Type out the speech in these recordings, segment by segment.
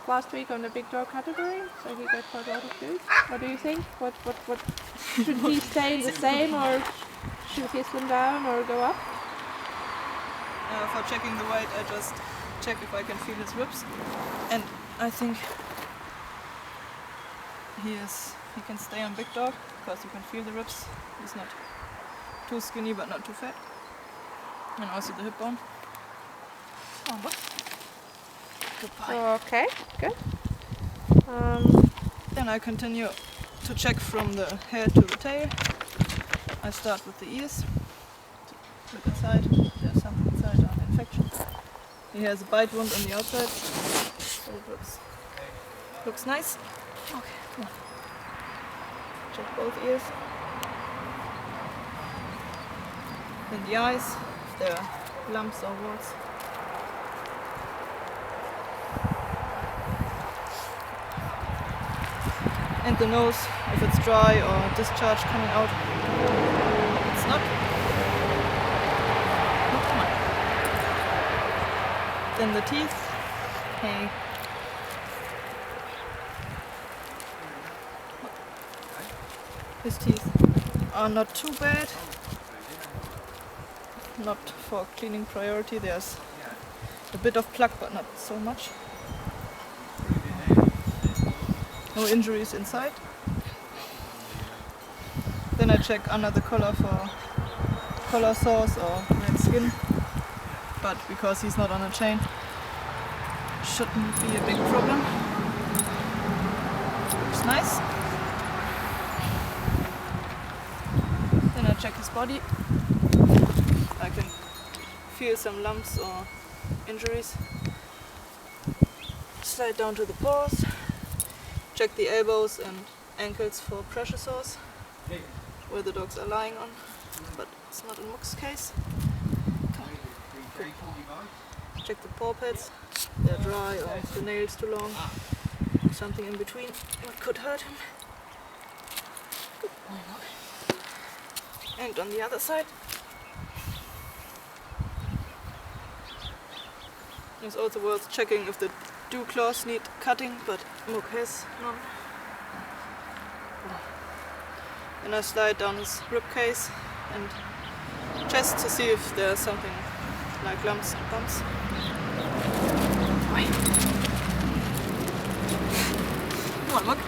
last week on the big dog category, so he got quite a lot of food. What do you think? What should he stay the same, or should he slim down or go up? For checking the weight, I just check if I can feel his ribs, and I think he can stay on big dog because you can feel the ribs. He's not too skinny but not too fat, and also the hip bone. Oh, look. Goodbye. Okay, good. Then I continue to check from the head to the tail. I start with the ears. Look inside. There's something inside, an infection. He has a bite wound on the outside. So it looks nice. Okay, come on. Check both ears. Then the eyes, if there are lumps or warts. And the nose, if it's dry or discharge coming out. It's not. Oh, come on. Then the teeth. Hey. His teeth are not too bad. Not for cleaning priority. There's a bit of plaque, but not so much. No injuries inside. Then I check under the collar for collar sores or red skin, but because he's not on a chain, shouldn't be a big problem. Looks nice. Then I check his body. I can feel some lumps or injuries. Slide down to the paws. Check the elbows and ankles for pressure sores, where the dogs are lying on, but it's not in Muck's case. Check the paw pads, they're dry or the nails too long, something in between what could hurt him. And on the other side, it's also worth checking if the dew claws need cutting, but Muck has none. Then I slide down his rib case and chest to see if there's something like lumps and bumps. Come on, Muck.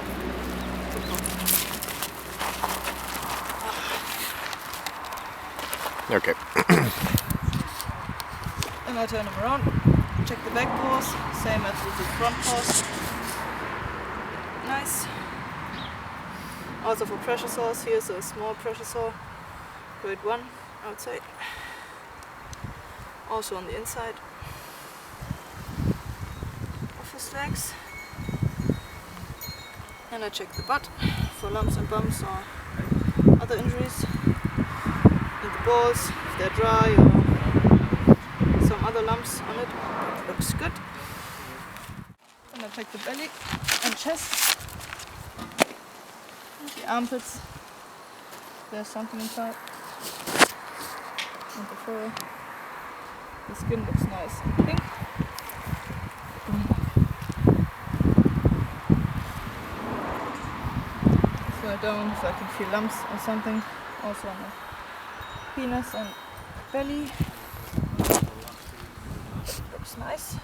Okay. And I turn him around, check the back paws, same as with the front paws. Nice. Also for pressure sores, here's a small pressure sore, grade 1 outside. Also on the inside of his legs. And I check the butt for lumps and bumps or other injuries. And the balls, if they're dry or some other lumps on it. Looks good. And I check the belly and chest. And the armpits. There's something inside. And the fur. The skin looks nice and pink. Slide down so I can feel lumps or something. Also on the penis and belly. Looks nice.